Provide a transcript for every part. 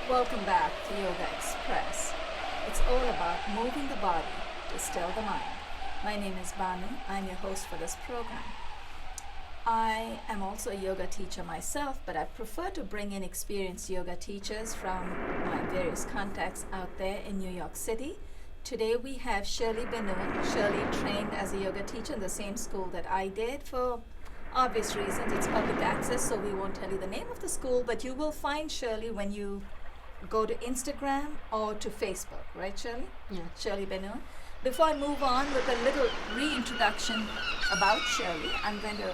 Welcome back to Yogaxpress. It's all about moving the body to still the mind. My name is Banu. I'm your host for this program. I am also a yoga teacher myself, but I prefer to bring in experienced yoga teachers from my various contacts out there in New York City. Today we have Shirley Benun. Shirley trained as a yoga teacher in the same school that I did for obvious reasons. It's public access, so we won't tell you the name of the school, but you will find Shirley when you go to Instagram or to Facebook, right, Shirley? Yeah. Shirley Benun. Before I move on with a little reintroduction about Shirley, I'm going to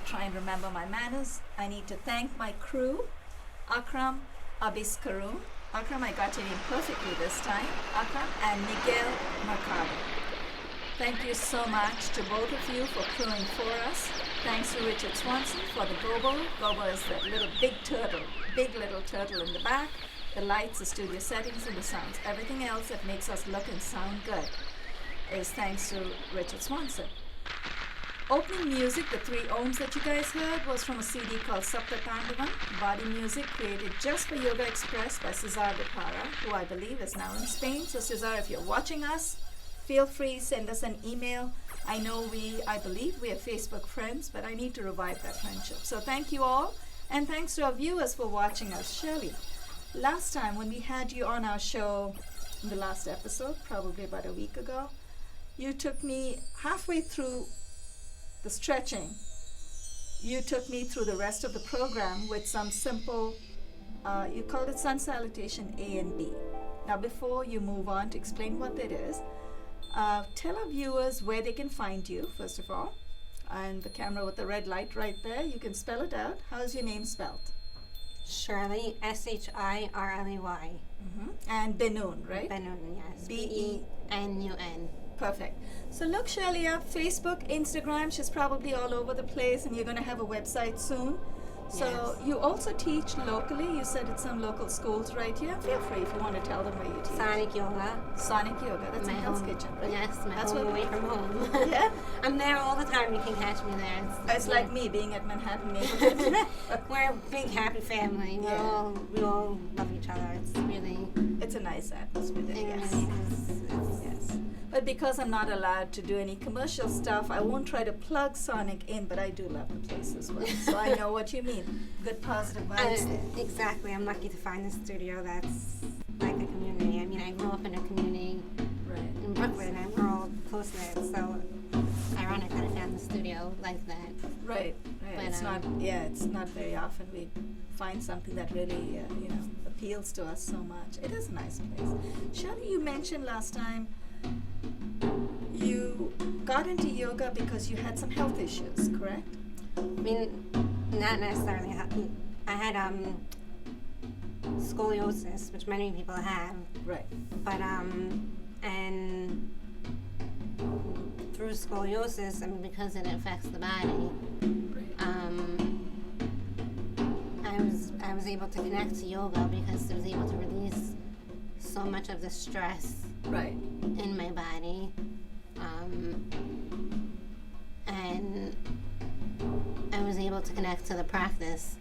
try and remember my manners. I need to thank my crew, Akram Abiskaru. Akram, I got your name perfectly this time. Akram and Miguel Mercado. Thank you so much to both of you for crewing for us. Thanks to Richard Swanson for the gobo. Gobo is that little big little turtle in the back. The lights, the studio settings, and the sounds. Everything else that makes us look and sound good is thanks to Richard Swanson. Opening music, the 3 ohms that you guys heard, was from a CD called Sapta Tandavam, body music created just for Yogaxpress by Cesar de Parra, who I believe is now in Spain. So Cesar, if you're watching us, feel free, send us an email. I believe we are Facebook friends, but I need to revive that friendship. So thank you all, and thanks to our viewers for watching us. Shirley, last time when we had you on our show, in the last episode, probably about a week ago, you took me halfway through the stretching. You took me through the rest of the program with some simple, you called it sun salutation A and B. Now before you move on to explain what that is, tell our viewers where they can find you, first of all. And the camera with the red light right there, you can spell it out. How's your name spelled? Shirley, Shirley. And Benun, right? Benun, yes. Benun. Perfect. So look Shirley up, Facebook, Instagram. She's probably all over the place, and you're going to have a website soon. So Yes. you also teach locally. You said at some local schools right here. Feel free if you want to tell them where you teach. Sonic Yoga. Sonic Yoga. That's in My Hell's home. Kitchen, right? Yes, my That's home what- away from home. Yeah. I'm there all the time. You can catch me there. It's like me being at Manhattan neighborhood. We're a big happy family. Yeah. We all love each other. It's really, It's a nice atmosphere there, it yes. really is. Yes. But because I'm not allowed to do any commercial stuff, I won't try to plug Sonic in, but I do love the place as well. So I know what you mean. Good positive vibes. Exactly. I'm lucky to find a studio that's like a community. I mean, I grew up in a community Right. in Brooklyn, and we're all close knit. So ironic that I found the studio like that. Right. But, It's not very often we find something that really, appeals to us so much. It is a nice place. Shirley, you mentioned last time you got into yoga because you had some health issues, correct? I mean, not necessarily. I had scoliosis, which many people have, Right. but and through scoliosis, I mean, because it affects the body, I was able to connect to yoga because it was able to release so much of the stress Right. in my body, and I was able to connect to the practice.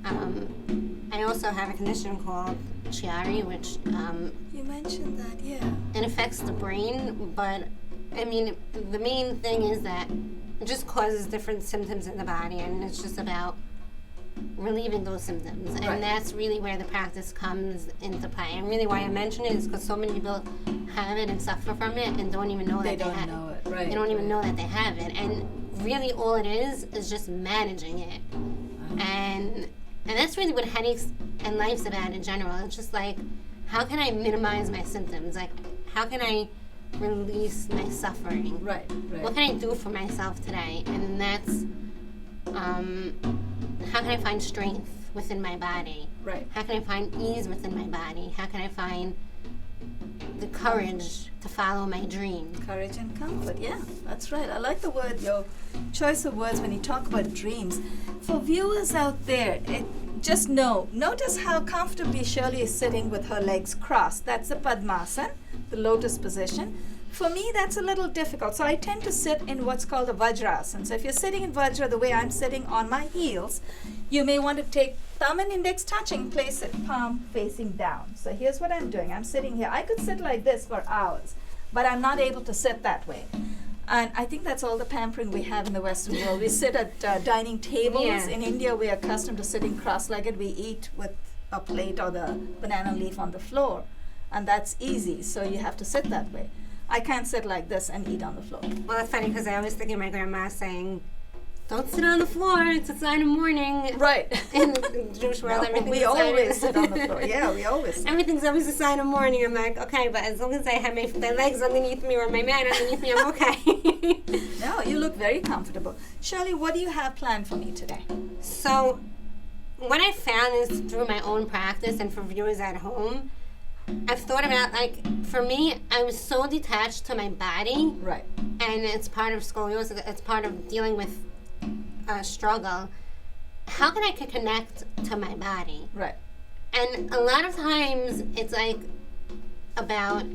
I also have a condition called Chiari, which You mentioned that, yeah. it affects the brain, but I mean, the main thing is that it just causes different symptoms in the body, and it's just about relieving those symptoms. And Right. that's really where the practice comes into play. And really why I mention it is because so many people have it and suffer from it and don't even know They that they don't have know it, right. They don't even know that they have it. And really all it is just managing it. And that's really what headaches and life's about in general. It's just like, how can I minimize my symptoms? Like, how can I release my suffering? Right. What can I do for myself today? And that's, how can I find strength within my body? Right. How can I find ease within my body? How can I find the courage to follow my dreams? Courage and comfort, yeah, that's right. I like your choice of words when you talk about dreams. For viewers out there, notice how comfortably Shirley is sitting with her legs crossed. That's the Padmasana, the lotus position. For me, that's a little difficult. So I tend to sit in what's called a Vajrasana. So if you're sitting in Vajra the way I'm sitting on my heels, you may want to take thumb and index touching, place it palm facing down. So here's what I'm doing. I'm sitting here. I could sit like this for hours, but I'm not able to sit that way. And I think that's all the pampering we have in the Western world. We sit at dining tables. Yeah. In India, we're accustomed to sitting cross-legged. We eat with a plate or the banana leaf on the floor. And that's easy, so you have to sit that way. I can't sit like this and eat on the floor. Well, that's funny because I always think of my grandma saying, "Don't sit on the floor. It's a sign of mourning." Right. In the Jewish world, No, everything's we a sign always of sit on the floor. Yeah, we always sit. Everything's always a sign of mourning. I'm like, okay, but as long as I have my legs underneath me or my mat underneath me, I'm okay. No, you look very comfortable. Shirley, what do you have planned for me today? So, what I found is through my own practice and for viewers at home, I've thought about, like, for me, I was so detached to my body, Right. and it's part of scoliosis, it's part of dealing with struggle. How can I connect to my body? Right. And a lot of times it's like about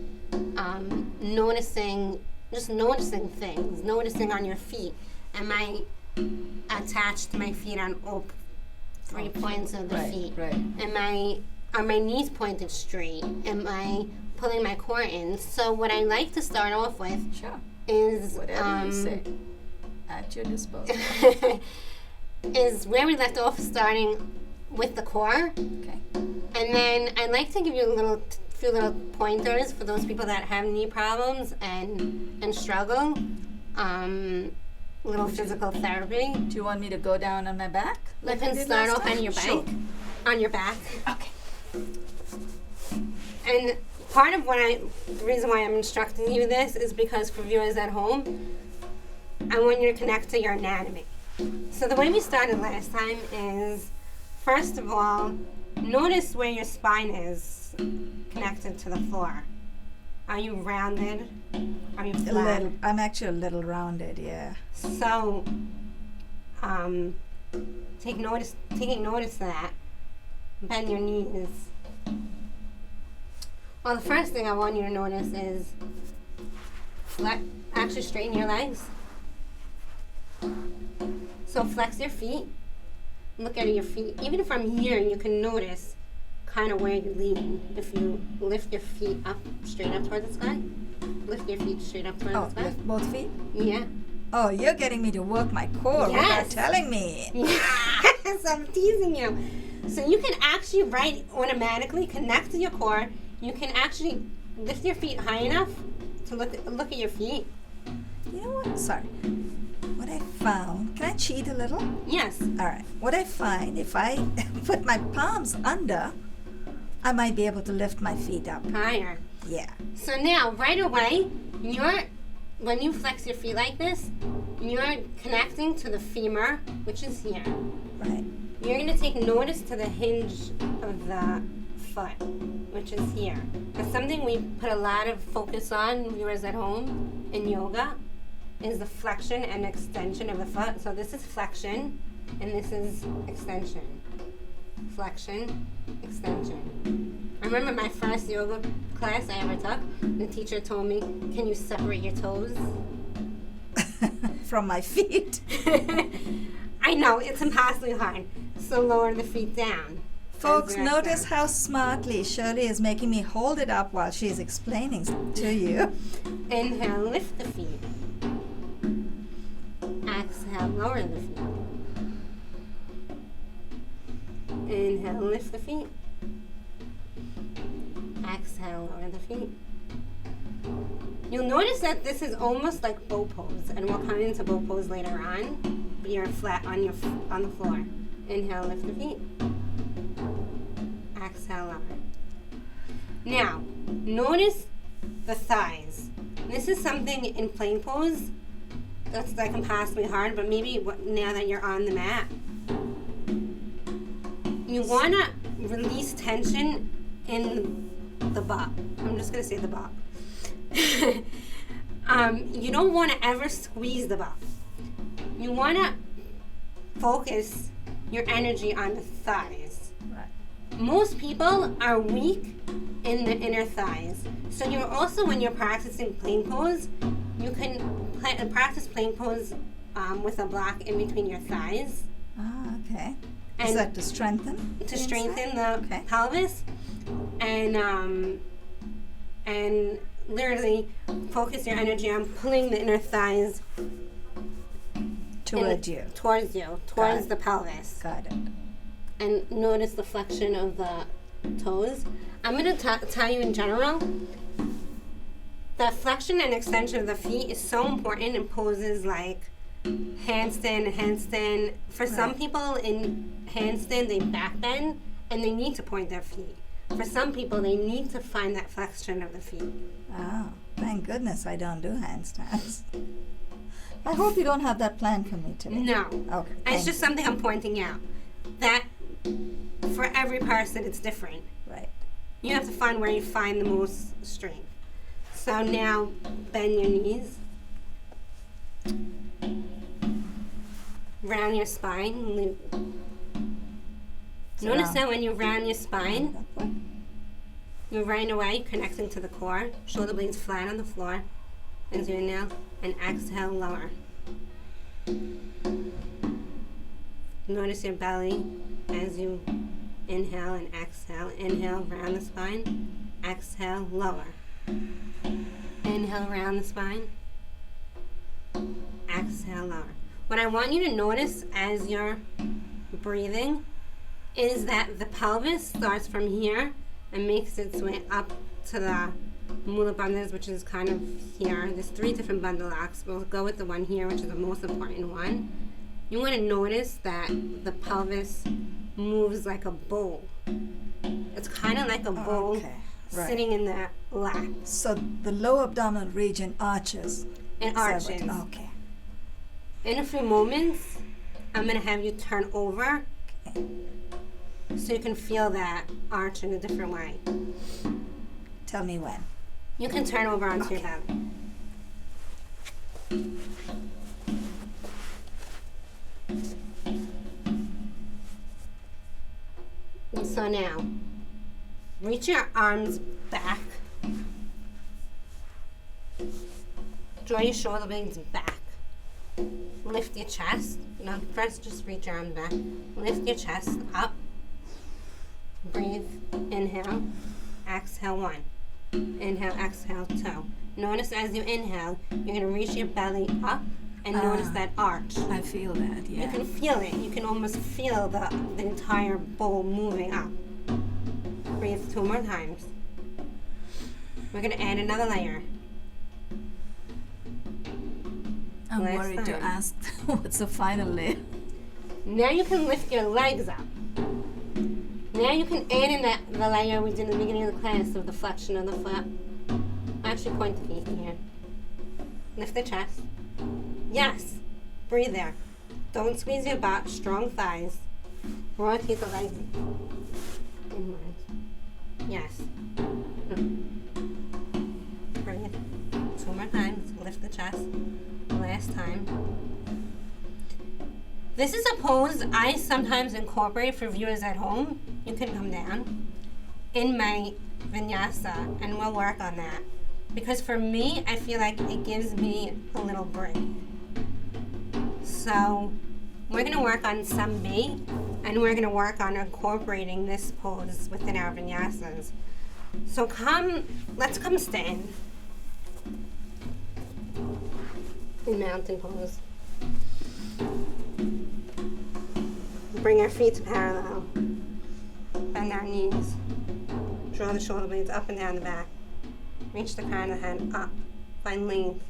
noticing things, noticing on your feet. Am I attached to my feet on all 3 points of the Right, feet? right. Are my knees pointed straight? Am I pulling my core in? So what I like to start off with Sure. is Whatever you say. At your disposal. is where we left off, starting with the core. Okay. And then I'd like to give you a few little pointers for those people that have knee problems and struggle. Little physical therapy. Do you want me to go down on my back? You like I can did start last off time? on your back. Sure. On your back. Okay. And part of the reason why I'm instructing you this is because for viewers at home, I want you to connect to your anatomy. So the way we started last time is, first of all, notice where your spine is connected to the floor. Are you rounded? Are you flat? I'm actually a little rounded, yeah. So, taking notice of that. Bend your knees. Well, the first thing I want you to notice is actually straighten your legs. So flex your feet. Look at your feet. Even from here, you can notice kind of where you lean. If you lift your feet up, straight up toward the sky. Lift your feet straight up toward the sky. Lift both feet? Yeah. Oh, you're getting me to work my core Yes. without telling me. Yes, I'm teasing you. So you can actually automatically connect to your core. You can actually lift your feet high enough to look at your feet. You know what? Sorry. What I found, can I cheat a little? Yes. All right. What I find, if I put my palms under, I might be able to lift my feet up. Higher. Yeah. So now, right away, when you flex your feet like this, you're connecting to the femur, which is here. Right. You're going to take notice to the hinge of the foot, which is here. That's something we put a lot of focus on, viewers at home, in yoga, is the flexion and extension of the foot. So this is flexion, and this is extension. Flexion, extension. I remember my first yoga class I ever took, the teacher told me, can you separate your toes? From my feet. I know, it's impossibly hard. So lower the feet down. Folks, As we notice exhale. how smartly Shirley is making me hold it up while she's explaining to you. Inhale, lift the feet. Exhale, lower the feet. Inhale, lift the feet. Exhale, lower the feet. You'll notice that this is almost like bow pose, and we'll come into bow pose later on. But you're flat on the floor. Inhale, lift the feet. Exhale, lower. Now, notice the thighs. This is something in plank pose that's like impossibly hard, but maybe now that you're on the mat, you want to release tension in the butt. I'm just going to say the butt. You don't want to ever squeeze the butt. You want to focus your energy on the thighs. Right. Most people are weak in the inner thighs. So you're also, when you're practicing plank pose, you can practice plank pose with a block in between your thighs. Ah, okay. Is And that to strengthen? to the strengthen inside? the Okay. pelvis, and literally focus your energy on pulling the inner thighs Towards you. towards Got the pelvis, Got it. and notice the flexion of the toes. I'm going to tell you in general, the flexion and extension of the feet is so important in poses like handstand. For some Right. people in handstand, they back bend and they need to point their feet. For some people, they need to find that flexion of the feet. Oh, thank goodness I don't do handstands. I hope you don't have that planned for me today. No. Okay. It's thank just something I'm pointing out. That for every person, it's different. you. Right. You have to find where you find the most strength. So now, bend your knees. Round your spine. So Notice now- that when you round your spine, That way. you're right away connecting to the core. Shoulder blades flat on the floor. As you inhale and exhale, lower. Notice your belly as you inhale and exhale. Inhale, round the spine. Exhale, lower. Inhale, round the spine. Exhale, lower. What I want you to notice as you're breathing is that the pelvis starts from here and makes its way up to the mula bandhas, which is kind of here. There's 3 different bandha locks. We'll go with the one here, which is the most important one. You want to notice that the pelvis moves like a bowl. It's kind of like a bowl Okay. Right. sitting in the lap. So the lower abdominal region arches. It Is that arches. what- Okay. In a few moments, I'm going to have you turn over Okay. so you can feel that arch in a different way. Tell me when. You can turn over onto your belly. And so now, reach your arms back. Draw your shoulder blades back. Lift your chest. No, first just reach your arms back. Lift your chest up. Breathe. Inhale. Exhale, 1. Inhale, exhale, 2. Notice as you inhale, you're going to reach your belly up and notice that arch. I feel that, You yeah. can feel it. You can almost feel the entire bowl moving up. Breathe 2 more times. We're going to add another layer. I'm last worried to time. ask what's the final layer. Now you can lift your legs up. Now you can add in the layer we did in the beginning of the class of the flexion of the foot. Actually, point the feet here. Lift the chest. Yes. Breathe there. Don't squeeze your butt. Strong thighs. Rotate the legs inwards. Yes. Breathe. 2 more times. Lift the chest. Last time. This is a pose I sometimes incorporate for viewers at home. You can come down in my vinyasa and we'll work on that. Because for me, I feel like it gives me a little break. So we're going to work on some B and we're going to work on incorporating this pose within our vinyasas. So let's come stand in mountain pose. Bring our feet to parallel. Bend our knees. Draw the shoulder blades up and down the back. Reach the crown of the head up. Find length.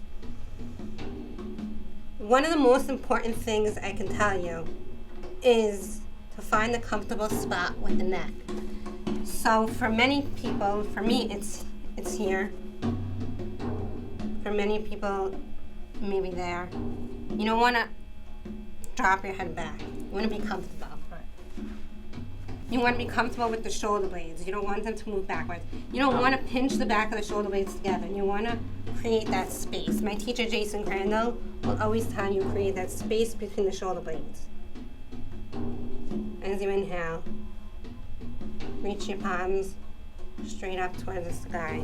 One of the most important things I can tell you is to find the comfortable spot with the neck. So for many people, for me it's here. For many people, maybe there. You don't want to drop your head back. You want to be comfortable. You want to be comfortable with the shoulder blades. You don't want them to move backwards. You don't want to pinch the back of the shoulder blades together. You want to create that space. My teacher, Jason Crandall, will always tell you create that space between the shoulder blades. As you inhale, reach your palms straight up towards the sky.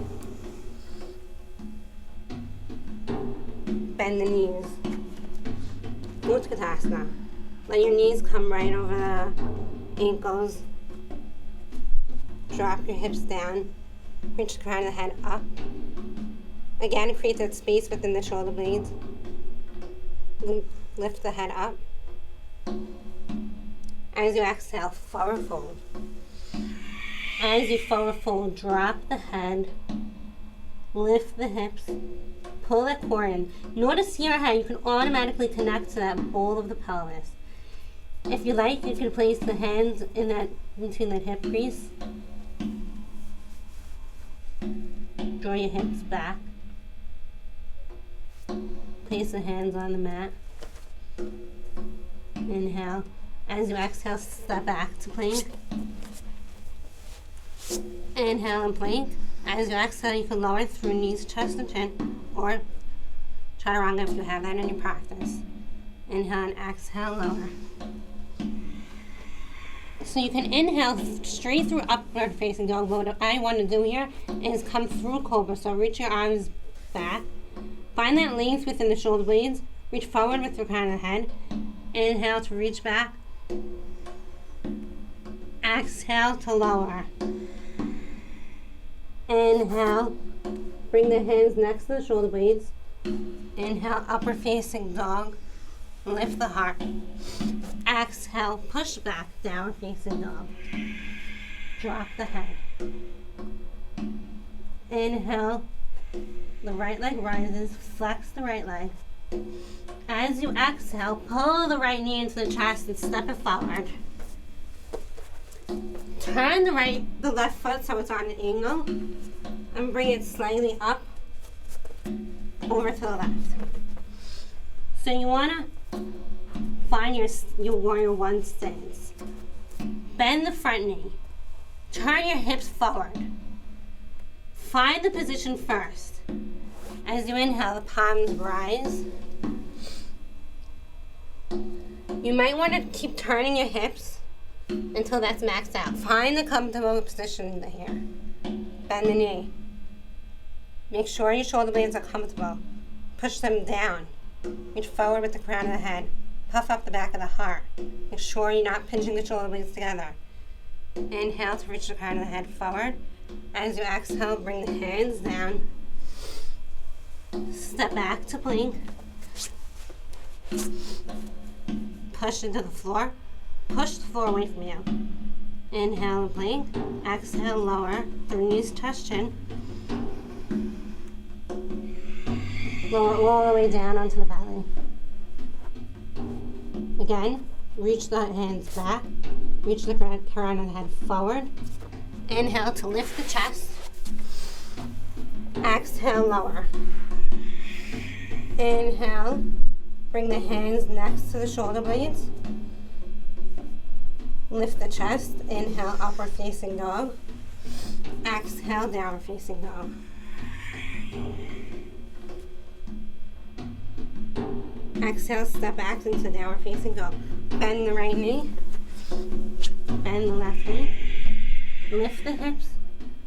Bend the knees. Utkatasana. Let your knees come right over the ankles. Drop your hips down. Reach the crown of the head up. Again, create that space within the shoulder blades. Lift the head up. As you exhale, forward fold. As you forward fold, drop the head. Lift the hips. Pull that core in. Notice here how you can automatically connect to that bowl of the pelvis. If you like, you can place the hands in that between the hip crease. Draw your hips back. Place the hands on the mat. Inhale. As you exhale, step back to plank. Inhale and plank. As you exhale, you can lower through knees, chest, and chin, or chaturanga if you have that in your practice. Inhale and exhale, lower. So you can inhale straight through upward facing dog, but what I want to do here is come through Cobra. So reach your arms back. Find that length within the shoulder blades. Reach forward with the crown of the head. Inhale to reach back. Exhale to lower. Inhale. Bring the hands next to the shoulder blades. Inhale, upward facing dog. Lift the heart. Exhale, push back, down facing dog. Drop the head. Inhale, the right leg rises, flex the right leg. As you exhale, pull the right knee into the chest and step it forward. Turn the left foot so it's on an angle and bring it slightly up over to the left. So you want to find your warrior one stance. Bend the front knee. Turn your hips forward. Find the position first. As you inhale, the palms rise. You might want to keep turning your hips until that's maxed out. Find the comfortable position here. Bend the knee. Make sure your shoulder blades are comfortable. Push them down. Reach forward with the crown of the head. Puff up the back of the heart. Make sure you're not pinching the shoulder blades together. Inhale to reach the crown of the head forward. As you exhale, bring the hands down. Step back to plank. Push into the floor. Push the floor away from you. Inhale and plank. Exhale, lower. Through knees, chest, chin. Lower all the way down onto the belly. Again, reach the hands back. Reach the crown of the head forward. Inhale to lift the chest. Exhale, lower. Inhale. Bring the hands next to the shoulder blades. Lift the chest. Inhale, upward facing dog. Exhale, downward facing dog. Exhale, step back into downward facing dog. Bend the right knee. Bend the left knee. Lift the hips.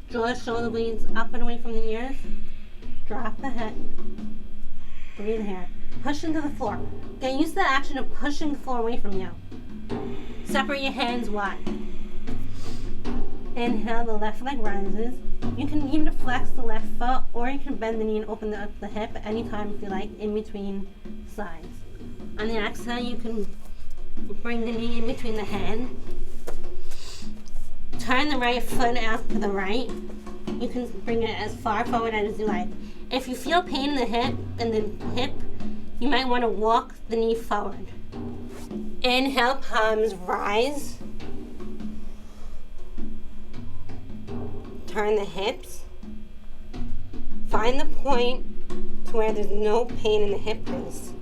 Draw the shoulder blades up and away from the ears. Drop the head. Breathe here. Push into the floor. Get used to the action of pushing the floor away from you. Separate your hands wide. Inhale, the left leg rises. You can even flex the left foot, or you can bend the knee and open up the hip anytime if you like, in between sides. On the exhale, you can bring the knee in between the hand. Turn the right foot out to the right. You can bring it as far forward as you like. If you feel pain in the hip, you might want to walk the knee forward. Inhale, palms rise. Turn the hips. Find the point to where there's no pain in the hip crease.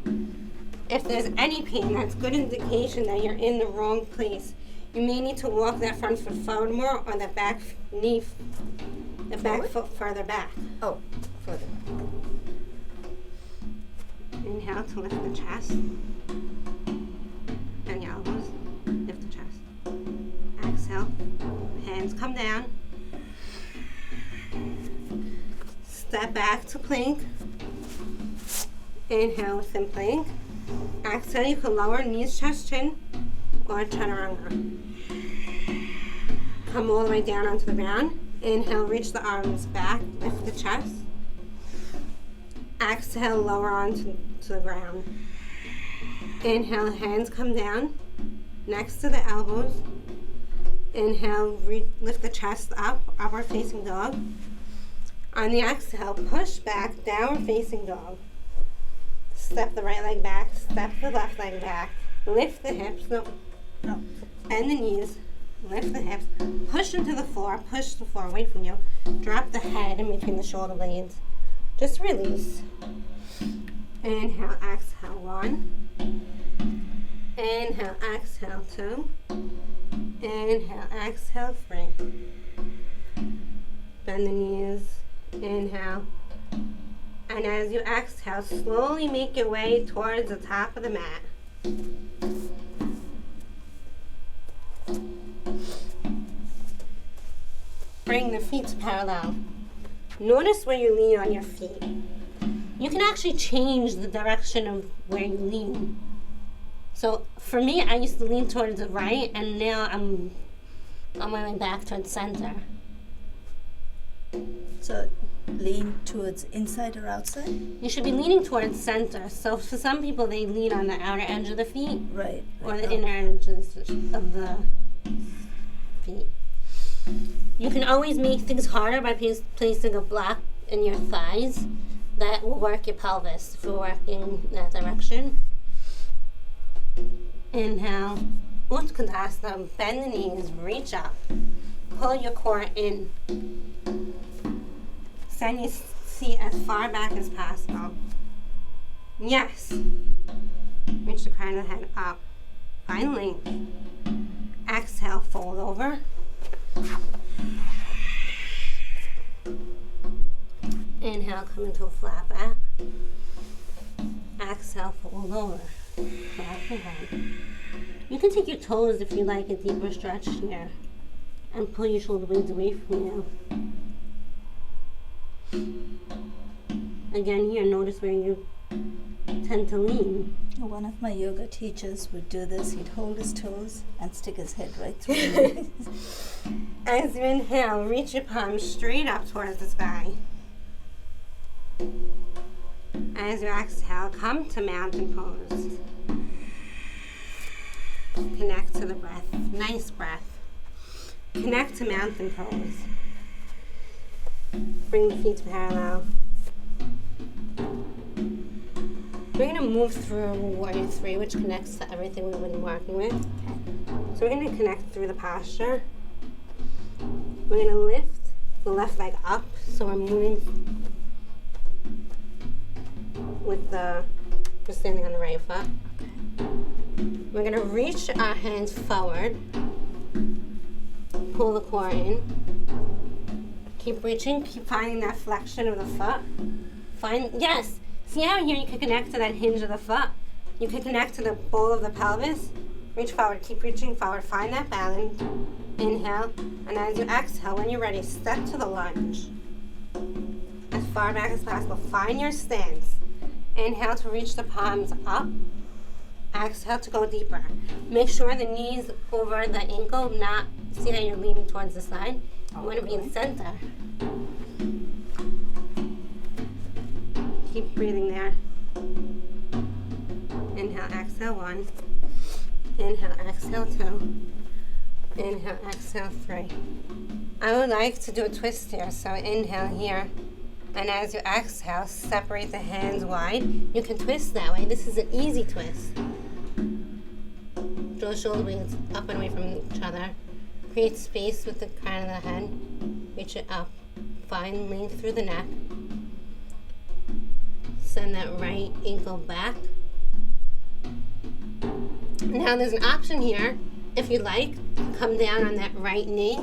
If there's any pain, that's good indication that you're in the wrong place. You may need to walk that front foot forward more, or the back knee, the back foot further back. Oh, further back. Inhale to lift the chest. Bend your elbows. Lift the chest. Exhale. Hands come down. step back to plank. Inhale, within plank. Exhale, you can lower knees, chest, chin, or chaturanga. Come all the way down onto the ground. Inhale, reach the arms back, lift the chest. Exhale, lower onto the ground. Inhale, hands come down, next to the elbows. Inhale, lift the chest up, upward facing dog. On the exhale, push back, downward facing dog. Step the right leg back, step the left leg back. Lift the hips, bend the knees, lift the hips. Push into the floor, push the floor away from you. Drop the head in between the shoulder blades. Just release. Inhale, exhale, 1. Inhale, exhale, 2. Inhale, exhale, 3. Bend the knees, inhale. And as you exhale, slowly make your way towards the top of the mat. Bring the feet to parallel. Notice where you lean on your feet. You can actually change the direction of where you lean. So for me, I used to lean towards the right, and now I'm on my way back towards center. So lean towards inside or outside? You should be leaning towards center. So for some people, they lean on the outer edge of the feet, Right. or the inner edges of the feet. You can always make things harder by placing a block in your thighs. That will work your pelvis if you're working in that direction. Inhale, Uttanasana, bend the knees, reach up. Pull your core in. Send your seat as far back as possible. Yes. Reach the crown of the head up. Find length. Exhale, fold over. Inhale, come into a flat back. Exhale, fold over. Flat your head. You can take your toes if you like a deeper stretch here. And pull your shoulder blades away from you. Again, here, notice where you tend to lean. One of my yoga teachers would do this. He'd hold his toes and stick his head right through. As you inhale, reach your palms straight up towards the sky. As you exhale, come to mountain pose. Connect to the breath. Nice breath. Connect to mountain pose. Bring the feet parallel. We're going to move through Warrior 3, which connects to everything we've been working with. So we're going to connect through the posture. We're going to lift the left leg up, so we're moving with we're standing on the right foot. We're going to reach our hands forward. Pull the core in. Keep reaching, keep finding that flexion of the foot. Yes! See how here you can connect to that hinge of the foot? You can connect to the bowl of the pelvis. Reach forward, keep reaching forward, find that balance. Inhale, and as you exhale, when you're ready, step to the lunge. As far back as possible, find your stance. Inhale to reach the palms up. Exhale to go deeper. Make sure the knees over the ankle, see how you're leaning towards the side? You want to be in center. Keep breathing there. Inhale, exhale, 1. Inhale, exhale, 2. Inhale, exhale, 3. I would like to do a twist here. So inhale here. And as you exhale, separate the hands wide. You can twist that way. This is an easy twist. Draw the shoulder blades up and away from each other. Create space with the crown of the head. Reach it up. Find length through the neck. Send that right ankle back. Now there's an option here, if you like, come down on that right knee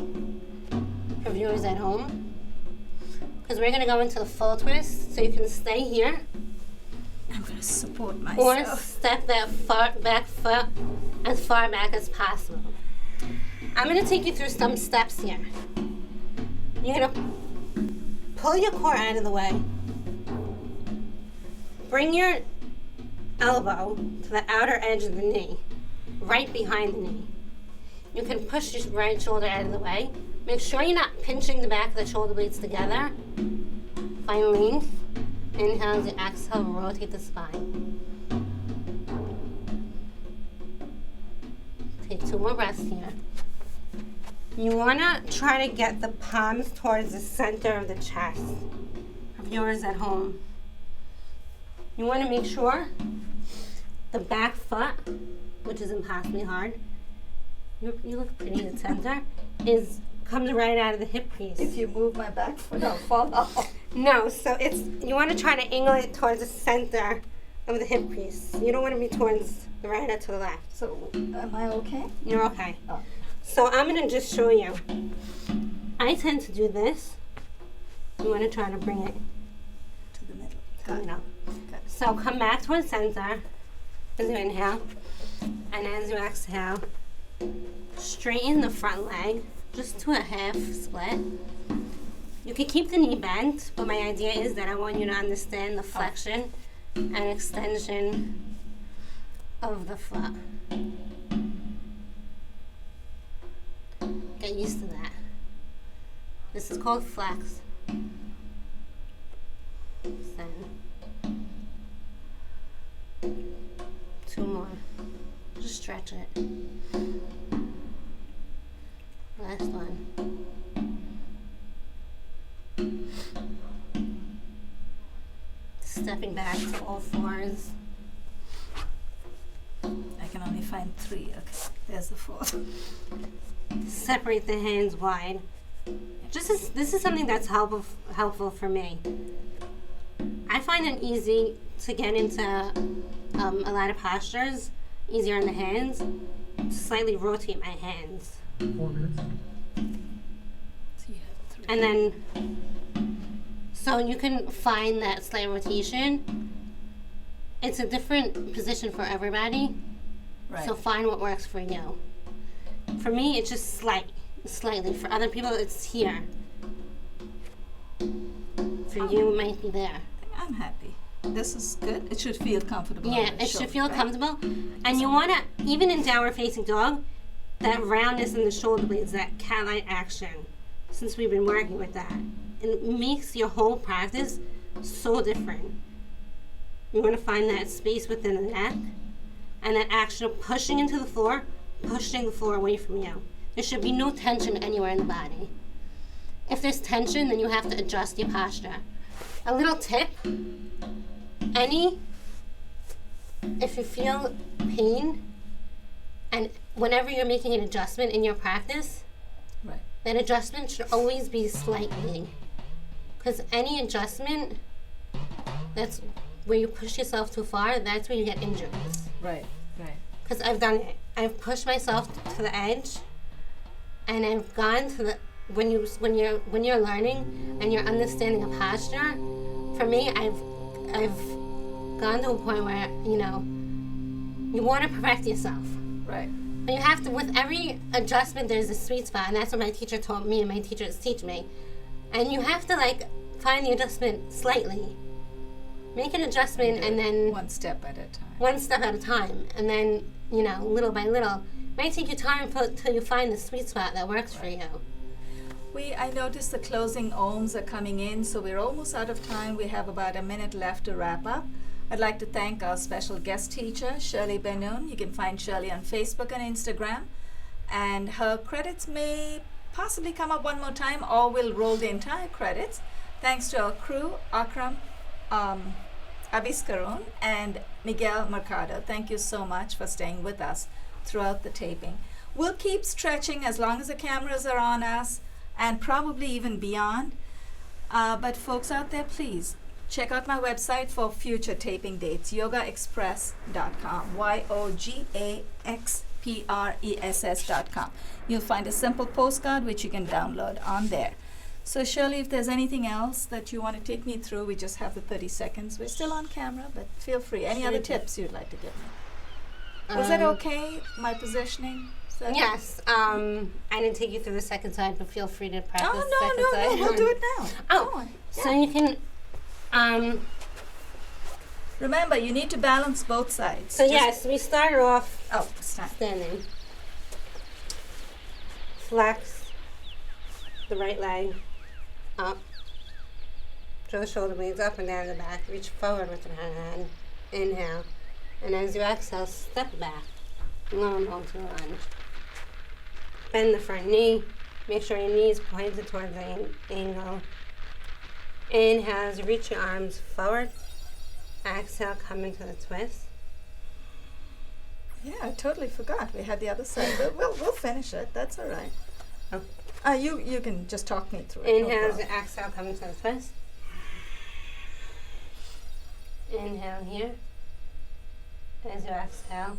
for viewers at home. Because we're going to go into the full twist, so you can stay here. I'm going to support myself. Or step that far back foot as far back as possible. I'm going to take you through some steps here. You're going to pull your core out of the way. Bring your elbow to the outer edge of the knee, right behind the knee. You can push your right shoulder out of the way. Make sure you're not pinching the back of the shoulder blades together. Find length. Inhale as you exhale, rotate the spine. Take 2 more breaths here. You want to try to get the palms towards the center of the chest of yours at home. You want to make sure the back foot, which is impossibly hard, you look pretty at center, comes right out of the hip crease. If you move my back foot, I'll fall off. No, so you want to try to angle it towards the center of the hip crease. You don't want to be towards the right or to the left. So, am I okay? You're okay. Oh. So I'm going to just show you. I tend to do this. You want to try to bring it To the middle. to the middle. Good. So come back towards center as you inhale. And as you exhale, straighten the front leg just to a half split. You can keep the knee bent, but my idea is that I want you to understand the flexion and extension of the foot. Get used to that. This is called flex. Then 2 more. Just stretch it. Last one. Stepping back to all fours. I can only find 3. Okay, there's the 4th. Separate the hands wide. This is something that's helpful for me. I find it easy to get into a lot of postures, easier in the hands, to slightly rotate my hands. 4 minutes. So you have 3. And then, so you can find that slight rotation. It's a different position for everybody. Right. So find what works for you. For me, it's just slightly. For other people, it's here. For you, it might be there. I'm happy. This is good. It should feel comfortable. Yeah, on the it should shoulder, feel right? comfortable. And you want to, even in downward facing dog, that roundness in the shoulder blades, that cat-like action, since we've been working with that, it makes your whole practice so different. You want to find that space within the neck and that action of pushing into the floor, pushing the floor away from you. There should be no tension anywhere in the body. If there's tension, then you have to adjust your posture. A little tip, if you feel pain, and whenever you're making an adjustment in your practice, Right. that adjustment should always be slightly. Because any adjustment that's where you push yourself too far, that's where you get injuries. Right. Right. Because I've done it. I've pushed myself to the edge, and I've gone to the when you're learning and you're understanding a posture. For me, I've gone to a point where you want to perfect yourself. Right. But you have to, with every adjustment, there's a sweet spot, and that's what my teacher taught me, and my teachers teach me. And you have to find the adjustment slightly. Make an adjustment, and then One step at a time. one step at a time, and then little by little. It might take you time till you find the sweet spot that works for you. I noticed the closing ohms are coming in, so we're almost out of time. We have about a minute left to wrap up. I'd like to thank our special guest teacher, Shirley Benun. You can find Shirley on Facebook and Instagram. And her credits may possibly come up one more time, or we'll roll the entire credits. Thanks to our crew, Akram, Abiskarun, and Miguel Mercado. Thank you so much for staying with us throughout the taping. We'll keep stretching as long as the cameras are on us, and probably even beyond. But folks out there, please check out my website for future taping dates, yogaxpress.com, yogaxpress.com. You'll find a simple postcard which you can download on there. So Shirley, if there's anything else that you want to take me through, we just have the 30 seconds. We're still on camera, but feel free. Any other tips you'd like to give me? Was that okay, my positioning? Yes. I didn't take you through the second side, but feel free to practice the second No, side. we'll do it now. Oh, Go on. So you can, Remember, you need to balance both sides. so yes, we started off Oh, stand. standing. Flex the right leg up. Draw the shoulder blades up and down the back. Reach forward with your hand. Inhale. And as you exhale, step back. Normal to lunge. Bend the front knee. Make sure your knees pointed towards the angle. Inhale as you reach your arms forward. Exhale, come into the twist. Yeah, I totally forgot. We had the other side, but we'll finish it. That's all right. Oh. You can just talk me through it. Inhale as No you exhale, come into the twist. Inhale here. As you exhale,